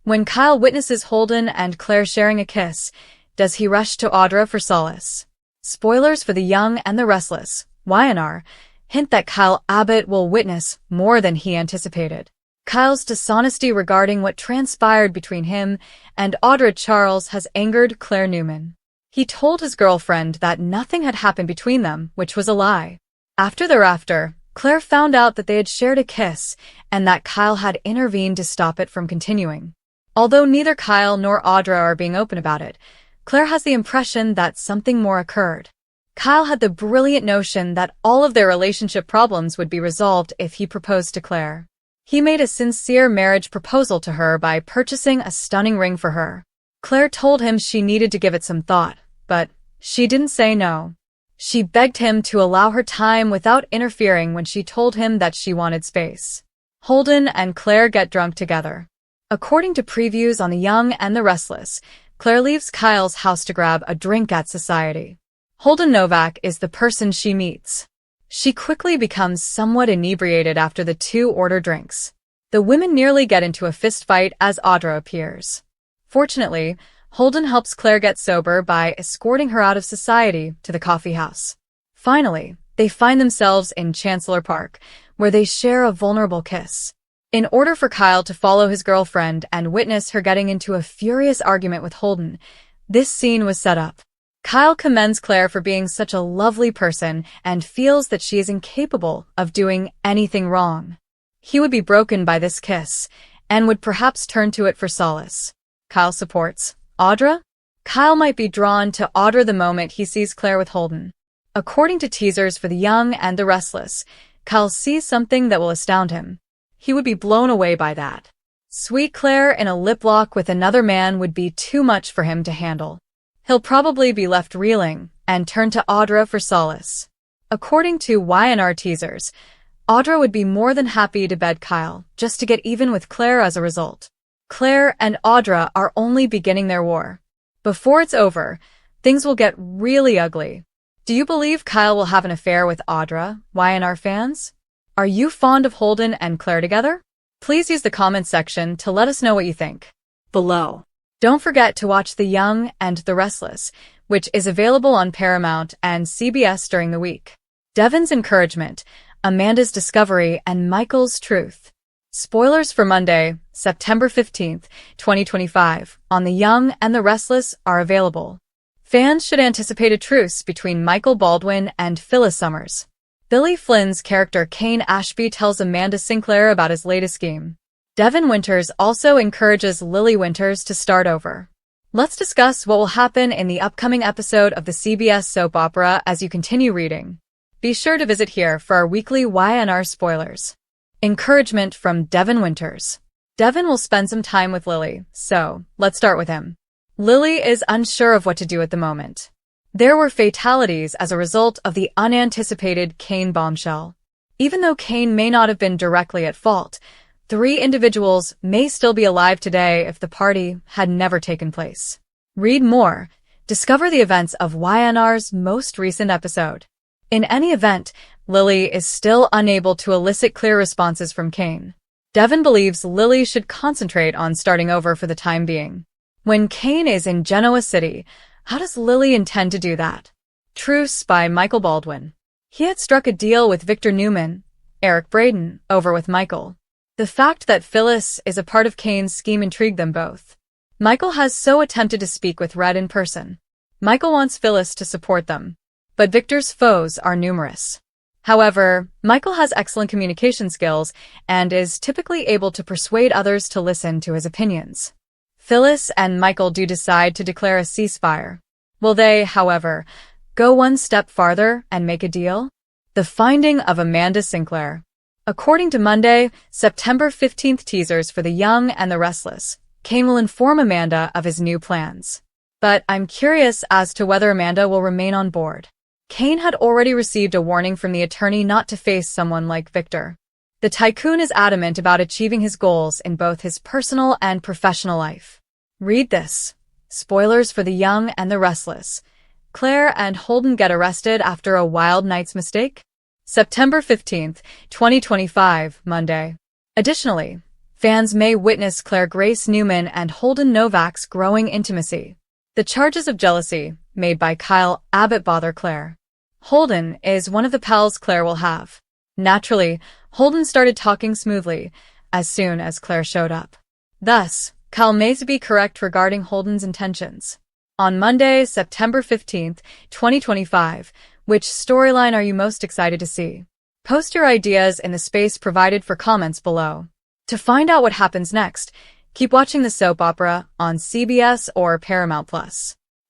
When Kyle witnesses Holden and Claire sharing a kiss, does he rush to Audra for solace? Spoilers for The Young and the Restless, YNR, hint that Kyle Abbott will witness more than he anticipated. Kyle's dishonesty regarding what transpired between him and Audra Charles has angered Claire Newman. He told his girlfriend that nothing had happened between them, which was a lie. Thereafter, Claire found out that they had shared a kiss and that Kyle had intervened to stop it from continuing. Although neither Kyle nor Audra are being open about it, Claire has the impression that something more occurred. Kyle had the brilliant notion that all of their relationship problems would be resolved if he proposed to Claire. He made a sincere marriage proposal to her by purchasing a stunning ring for her. Claire told him she needed to give it some thought, but she didn't say no. She begged him to allow her time without interfering when she told him that she wanted space. Holden and Claire get drunk together. According to previews on The Young and the Restless, Claire leaves Kyle's house to grab a drink at Society. Holden Novak is the person she meets. She quickly becomes somewhat inebriated after the two order drinks. The women nearly get into a fist fight as Audra appears. Fortunately, Holden helps Claire get sober by escorting her out of Society to the coffee house. Finally, they find themselves in Chancellor Park, where they share a vulnerable kiss. In order for Kyle to follow his girlfriend and witness her getting into a furious argument with Holden, this scene was set up. Kyle commends Claire for being such a lovely person and feels that she is incapable of doing anything wrong. He would be broken by this kiss and would perhaps turn to it for solace. Kyle supports Audra? Kyle might be drawn to Audra the moment he sees Claire with Holden. According to teasers for The Young and the Restless, Kyle sees something that will astound him. He would be blown away by that. Sweet Claire in a lip lock with another man would be too much for him to handle. He'll probably be left reeling and turn to Audra for solace. According to YNR teasers, Audra would be more than happy to bed Kyle just to get even with Claire as a result. Claire and Audra are only beginning their war. Before it's over, things will get really ugly. Do you believe Kyle will have an affair with Audra, YNR fans? Are you fond of Holden and Claire together? Please use the comments section to let us know what you think below. Don't forget to watch The Young and the Restless, which is available on Paramount and CBS during the week. Devon's encouragement, Amanda's discovery, and Michael's truth. Spoilers for Monday, September 15th, 2025, on The Young and the Restless are available. Fans should anticipate a truce between Michael Baldwin and Phyllis Summers. Billy Flynn's character Kane Ashby tells Amanda Sinclair about his latest scheme. Devon Winters also encourages Lily Winters to start over. Let's discuss what will happen in the upcoming episode of the CBS soap opera as you continue reading. Be sure to visit here for our weekly YNR spoilers. Encouragement from Devon Winters. Devon will spend some time with Lily, so let's start with him. Lily is unsure of what to do at the moment. There were fatalities as a result of the unanticipated Kane bombshell. Even though Kane may not have been directly at fault, 3 individuals may still be alive today if the party had never taken place. Read more. Discover the events of YNR's most recent episode. In any event, Lily is still unable to elicit clear responses from Kane. Devon believes Lily should concentrate on starting over for the time being. When Kane is in Genoa City, how does Lily intend to do that? Truce by Michael Baldwin. He had struck a deal with Victor Newman, Eric Braeden, over with Michael. The fact that Phyllis is a part of Kane's scheme intrigued them both. Michael has so attempted to speak with Red in person. Michael wants Phyllis to support them, but Victor's foes are numerous. However, Michael has excellent communication skills and is typically able to persuade others to listen to his opinions. Phyllis and Michael do decide to declare a ceasefire. Will they, however, go one step farther and make a deal? The finding of Amanda Sinclair. According to Monday, September 15th teasers for The Young and the Restless, Kane will inform Amanda of his new plans. But I'm curious as to whether Amanda will remain on board. Kane had already received a warning from the attorney not to face someone like Victor. The tycoon is adamant about achieving his goals in both his personal and professional life. Read this. Spoilers for The Young and the Restless. Claire and Holden get arrested after a wild night's mistake? September 15th, 2025, Monday. Additionally, Fans may witness Claire Grace Newman and Holden Novak's growing intimacy. The charges of jealousy made by Kyle Abbott bother Claire. Holden is one of the pals Claire will have. Naturally, Holden started talking smoothly as soon as Claire showed up. Thus, Kyle may be correct regarding Holden's intentions. On Monday, September 15th, 2025, which storyline are you most excited to see? Post your ideas in the space provided for comments below. To find out what happens next, keep watching the soap opera on CBS or Paramount+.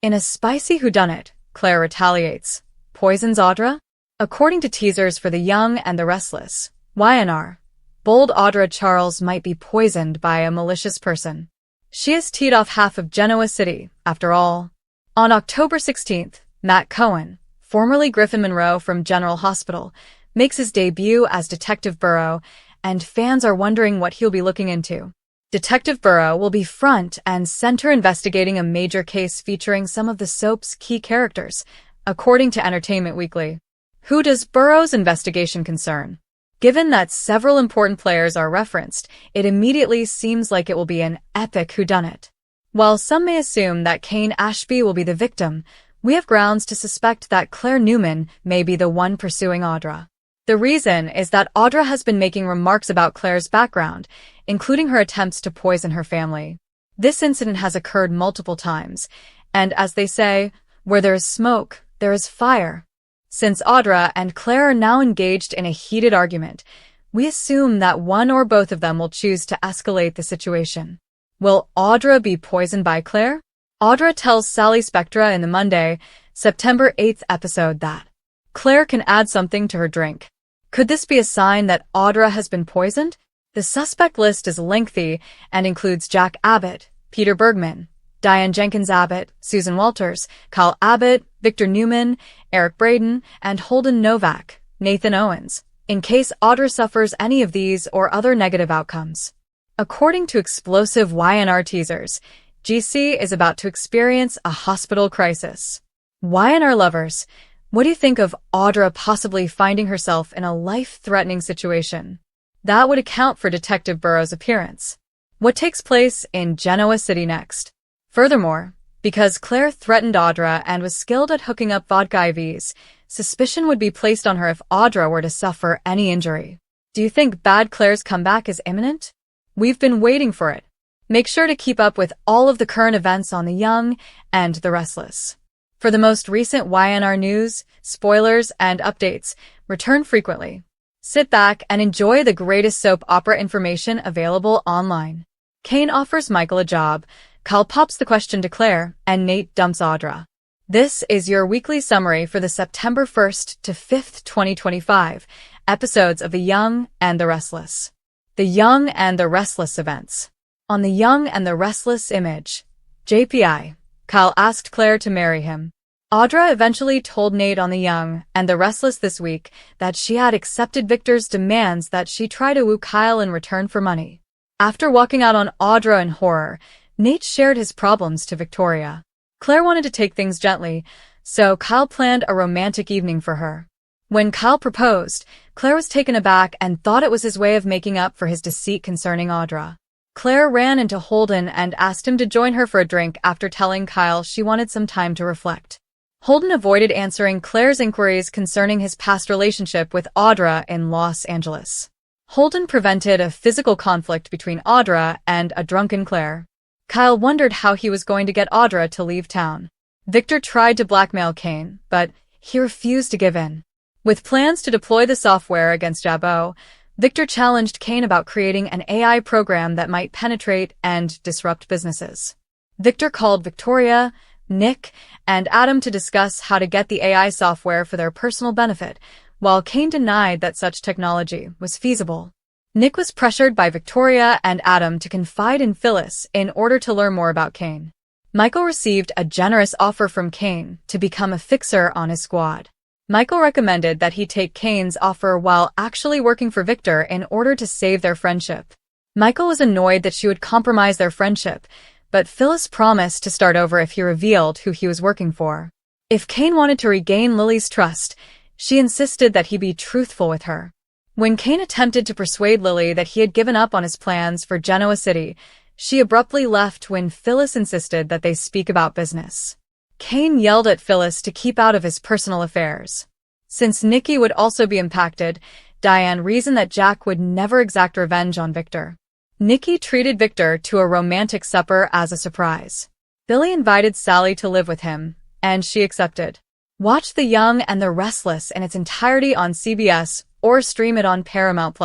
In a spicy whodunit, Claire retaliates. Poisons Audra? According to teasers for The Young and the Restless, YNR, bold Audra Charles might be poisoned by a malicious person. She has teed off half of Genoa City, after all. On October 16th, Matt Cohen, formerly Griffin Monroe from General Hospital, makes his debut as Detective Burrow, and fans are wondering what he'll be looking into. Detective Burrow will be front and center investigating a major case featuring some of the soap's key characters, according to Entertainment Weekly. Who does Burrow's investigation concern? Given that several important players are referenced, it immediately seems like it will be an epic whodunit. While some may assume that Kane Ashby will be the victim, we have grounds to suspect that Claire Newman may be the one pursuing Audra. The reason is that Audra has been making remarks about Claire's background, including her attempts to poison her family. This incident has occurred multiple times, and as they say, where there is smoke, there is fire. Since Audra and Claire are now engaged in a heated argument, we assume that one or both of them will choose to escalate the situation. Will Audra be poisoned by Claire? Audra tells Sally Spectra in the Monday, September 8th episode that Claire can add something to her drink. Could this be a sign that Audra has been poisoned? The suspect list is lengthy and includes Jack Abbott, Peter Bergman, Diane Jenkins Abbott, Susan Walters, Kyle Abbott, Victor Newman, Eric Braden, and Holden Novak, Nathan Owens, in case Audra suffers any of these or other negative outcomes. According to explosive YNR teasers, GC is about to experience a hospital crisis. YNR lovers, what do you think of Audra possibly finding herself in a life-threatening situation? That would account for Detective Burrow's appearance. What takes place in Genoa City next? Furthermore, because Claire threatened Audra and was skilled at hooking up vodka IVs, suspicion would be placed on her if Audra were to suffer any injury. Do you think Bad Claire's comeback is imminent? We've been waiting for it. Make sure to keep up with all of the current events on The Young and the Restless. For the most recent YNR news, spoilers, and updates, return frequently. Sit back and enjoy the greatest soap opera information available online. Kane offers Michael a job, Kyle pops the question to Claire, and Nate dumps Audra. This is your weekly summary for the September 1st to 5th, 2025 episodes of The Young and the Restless. The Young and the Restless events. On The Young and the Restless image, JPI, Kyle asked Claire to marry him. Audra eventually told Nate on The Young and the Restless this week that she had accepted Victor's demands that she try to woo Kyle in return for money. After walking out on Audra in horror, Nate shared his problems to Victoria. Claire wanted to take things gently, so Kyle planned a romantic evening for her. When Kyle proposed, Claire was taken aback and thought it was his way of making up for his deceit concerning Audra. Claire ran into Holden and asked him to join her for a drink after telling Kyle she wanted some time to reflect. Holden avoided answering Claire's inquiries concerning his past relationship with Audra in Los Angeles. Holden prevented a physical conflict between Audra and a drunken Claire. Kyle wondered how he was going to get Audra to leave town. Victor tried to blackmail Kane, but he refused to give in. With plans to deploy the software against Jabot, Victor challenged Kane about creating an AI program that might penetrate and disrupt businesses. Victor called Victoria, Nick, and Adam to discuss how to get the AI software for their personal benefit, while Kane denied that such technology was feasible. Nick was pressured by Victoria and Adam to confide in Phyllis in order to learn more about Kane. Michael received a generous offer from Kane to become a fixer on his squad. Michael recommended that he take Kane's offer while actually working for Victor in order to save their friendship. Michael was annoyed that she would compromise their friendship, but Phyllis promised to start over if he revealed who he was working for. If Kane wanted to regain Lily's trust, she insisted that he be truthful with her. When Kane attempted to persuade Lily that he had given up on his plans for Genoa City, she abruptly left when Phyllis insisted that they speak about business. Kane yelled at Phyllis to keep out of his personal affairs. Since Nikki would also be impacted, Diane reasoned that Jack would never exact revenge on Victor. Nikki treated Victor to a romantic supper as a surprise. Billy invited Sally to live with him, and she accepted. Watch The Young and the Restless in its entirety on CBS or stream it on Paramount+.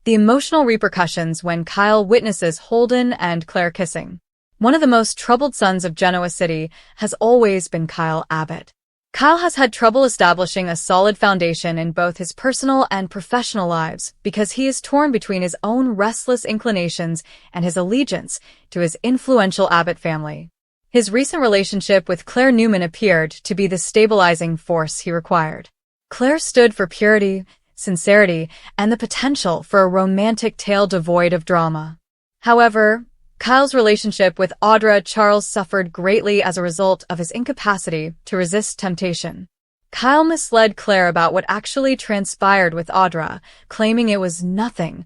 The emotional repercussions when Kyle witnesses Holden and Claire kissing. One of the most troubled sons of Genoa City has always been Kyle Abbott. Kyle has had trouble establishing a solid foundation in both his personal and professional lives because he is torn between his own restless inclinations and his allegiance to his influential Abbott family. His recent relationship with Claire Newman appeared to be the stabilizing force he required. Claire stood for purity, sincerity, and the potential for a romantic tale devoid of drama. However, Kyle's relationship with Audra Charles suffered greatly as a result of his incapacity to resist temptation. Kyle misled Claire about what actually transpired with Audra, claiming it was nothing,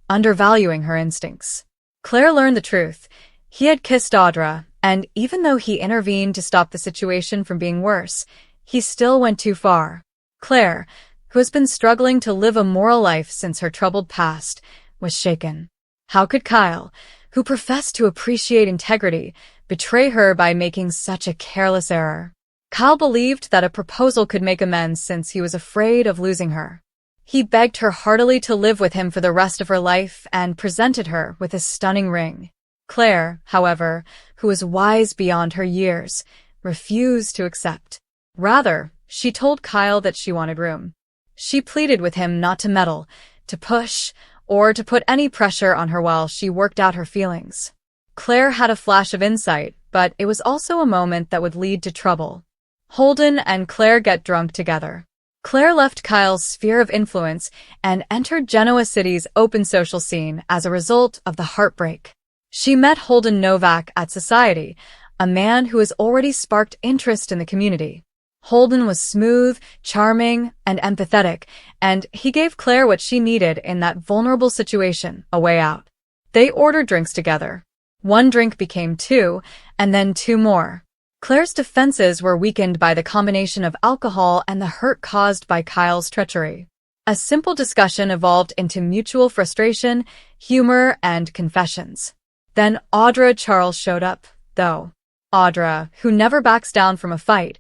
undervaluing her instincts. Claire learned the truth. He had kissed Audra, and even though he intervened to stop the situation from being worse, he still went too far. Claire, who has been struggling to live a moral life since her troubled past, was shaken. How could Kyle, who professed to appreciate integrity, betray her by making such a careless error? Kyle believed that a proposal could make amends since he was afraid of losing her. He begged her heartily to live with him for the rest of her life and presented her with a stunning ring. Claire, however, who was wise beyond her years, refused to accept. Rather, she told Kyle that she wanted room. She pleaded with him not to meddle, to push, or to put any pressure on her while she worked out her feelings. Claire had a flash of insight, but it was also a moment that would lead to trouble. Holden and Claire get drunk together. Claire left Kyle's sphere of influence and entered Genoa City's open social scene as a result of the heartbreak. She met Holden Novak at Society, a man who has already sparked interest in the community. Holden was smooth, charming, and empathetic, and he gave Claire what she needed in that vulnerable situation, a way out. They ordered drinks together. One drink became two, and then two more. Claire's defenses were weakened by the combination of alcohol and the hurt caused by Kyle's treachery. A simple discussion evolved into mutual frustration, humor, and confessions. Then Audra Charles showed up, though. Audra, who never backs down from a fight,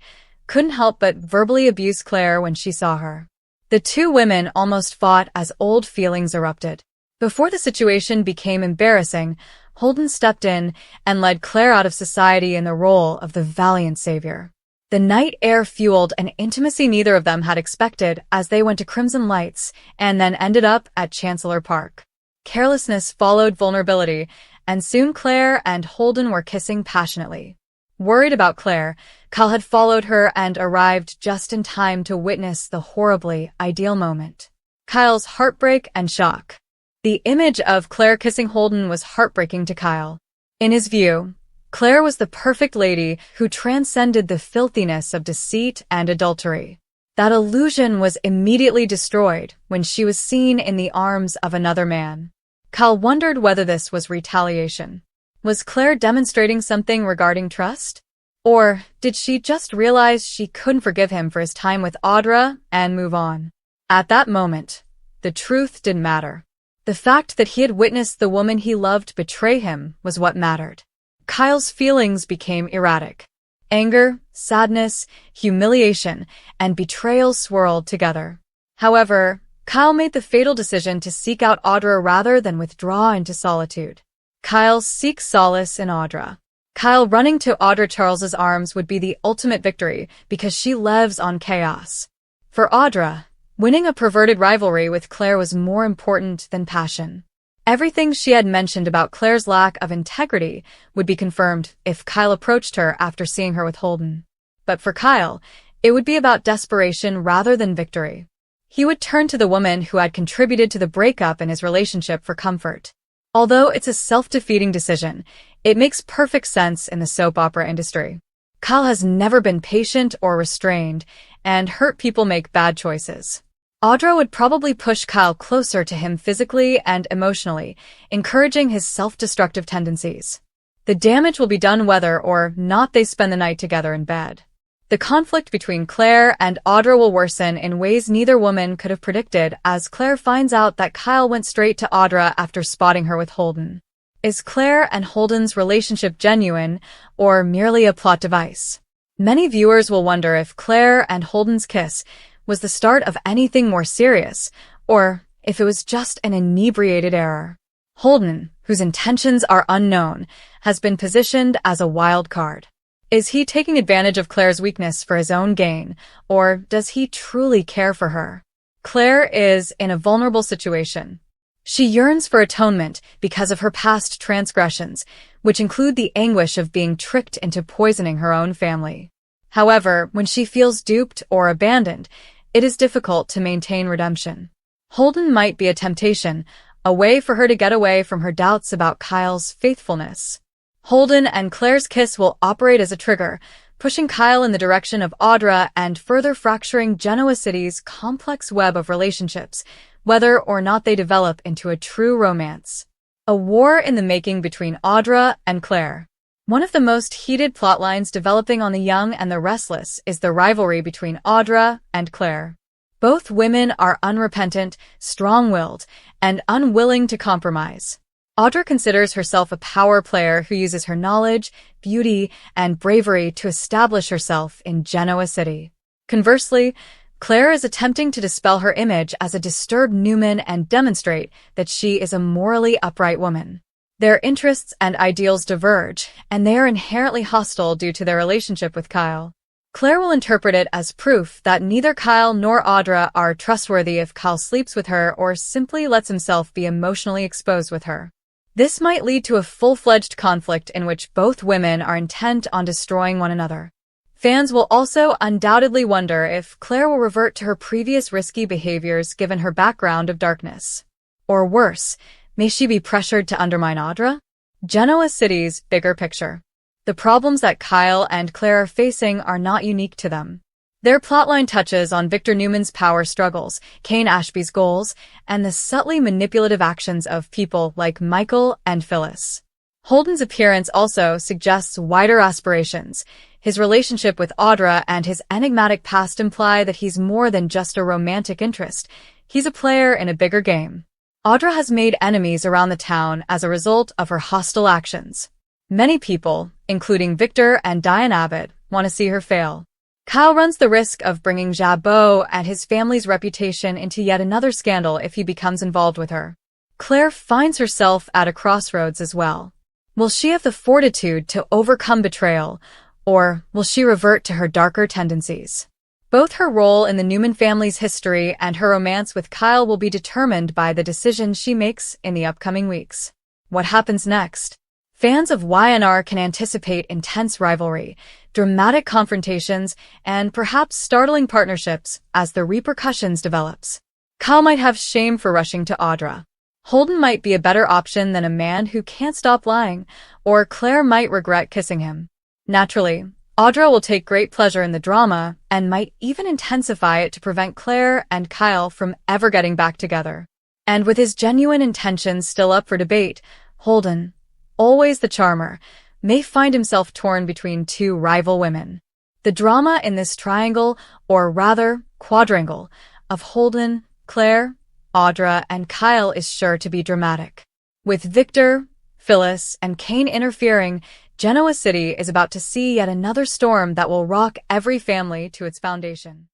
couldn't help but verbally abuse Claire when she saw her. The two women almost fought as old feelings erupted. Before the situation became embarrassing, Holden stepped in and led Claire out of society in the role of the valiant savior. The night air fueled an intimacy neither of them had expected as they went to Crimson Lights and then ended up at Chancellor Park. Carelessness followed vulnerability, and soon Claire and Holden were kissing passionately. Worried about Claire, Kyle had followed her and arrived just in time to witness the horribly ideal moment. Kyle's heartbreak and shock. The image of Claire kissing Holden was heartbreaking to Kyle. In his view, Claire was the perfect lady who transcended the filthiness of deceit and adultery. That illusion was immediately destroyed when she was seen in the arms of another man. Kyle wondered whether this was retaliation. Was Claire demonstrating something regarding trust? Or did she just realize she couldn't forgive him for his time with Audra and move on? At that moment, the truth didn't matter. The fact that he had witnessed the woman he loved betray him was what mattered. Kyle's feelings became erratic. Anger, sadness, humiliation, and betrayal swirled together. However, Kyle made the fatal decision to seek out Audra rather than withdraw into solitude. Kyle seeks solace in Audra. Kyle running to Audra Charles's arms would be the ultimate victory because she lives on chaos. For Audra, winning a perverted rivalry with Claire was more important than passion. Everything she had mentioned about Claire's lack of integrity would be confirmed if Kyle approached her after seeing her with Holden. But for Kyle, it would be about desperation rather than victory. He would turn to the woman who had contributed to the breakup in his relationship for comfort. Although it's a self-defeating decision, it makes perfect sense in the soap opera industry. Kyle has never been patient or restrained, and hurt people make bad choices. Audra would probably push Kyle closer to him physically and emotionally, encouraging his self-destructive tendencies. The damage will be done whether or not they spend the night together in bed. The conflict between Claire and Audra will worsen in ways neither woman could have predicted as Claire finds out that Kyle went straight to Audra after spotting her with Holden. Is Claire and Holden's relationship genuine or merely a plot device? Many viewers will wonder if Claire and Holden's kiss was the start of anything more serious, or if it was just an inebriated error. Holden, whose intentions are unknown, has been positioned as a wild card. Is he taking advantage of Claire's weakness for his own gain, or does he truly care for her? Claire is in a vulnerable situation. She yearns for atonement because of her past transgressions, which include the anguish of being tricked into poisoning her own family. However, when she feels duped or abandoned, it is difficult to maintain redemption. Holden might be a temptation, a way for her to get away from her doubts about Kyle's faithfulness. Holden and Claire's kiss will operate as a trigger, pushing Kyle in the direction of Audra and further fracturing Genoa City's complex web of relationships, whether or not they develop into a true romance. A war in the making between Audra and Claire. One of the most heated plotlines developing on The Young and the Restless is the rivalry between Audra and Claire. Both women are unrepentant, strong-willed, and unwilling to compromise. Audra considers herself a power player who uses her knowledge, beauty, and bravery to establish herself in Genoa City. Conversely, Claire is attempting to dispel her image as a disturbed Newman and demonstrate that she is a morally upright woman. Their interests and ideals diverge, and they are inherently hostile due to their relationship with Kyle. Claire will interpret it as proof that neither Kyle nor Audra are trustworthy if Kyle sleeps with her or simply lets himself be emotionally exposed with her. This might lead to a full-fledged conflict in which both women are intent on destroying one another. Fans will also undoubtedly wonder if Claire will revert to her previous risky behaviors given her background of darkness. Or worse, may she be pressured to undermine Audra? Genoa City's bigger picture. The problems that Kyle and Claire are facing are not unique to them. Their plotline touches on Victor Newman's power struggles, Kane Ashby's goals, and the subtly manipulative actions of people like Michael and Phyllis. Holden's appearance also suggests wider aspirations. His relationship with Audra and his enigmatic past imply that he's more than just a romantic interest. He's a player in a bigger game. Audra has made enemies around the town as a result of her hostile actions. Many people, including Victor and Diane Abbott, want to see her fail. Kyle runs the risk of bringing Jabot and his family's reputation into yet another scandal if he becomes involved with her. Claire finds herself at a crossroads as well. Will she have the fortitude to overcome betrayal, or will she revert to her darker tendencies? Both her role in the Newman family's history and her romance with Kyle will be determined by the decisions she makes in the upcoming weeks. What happens next? Fans of YNR can anticipate intense rivalry, dramatic confrontations, and perhaps startling partnerships as the repercussions develops. Kyle might have shame for rushing to Audra. Holden might be a better option than a man who can't stop lying, or Claire might regret kissing him. Naturally, Audra will take great pleasure in the drama and might even intensify it to prevent Claire and Kyle from ever getting back together. And with his genuine intentions still up for debate, Holden, always the charmer, may find himself torn between two rival women. The drama in this triangle, or rather quadrangle, of Holden, Claire, Audra, and Kyle is sure to be dramatic. With Victor, Phyllis, and Kane interfering, Genoa City is about to see yet another storm that will rock every family to its foundation.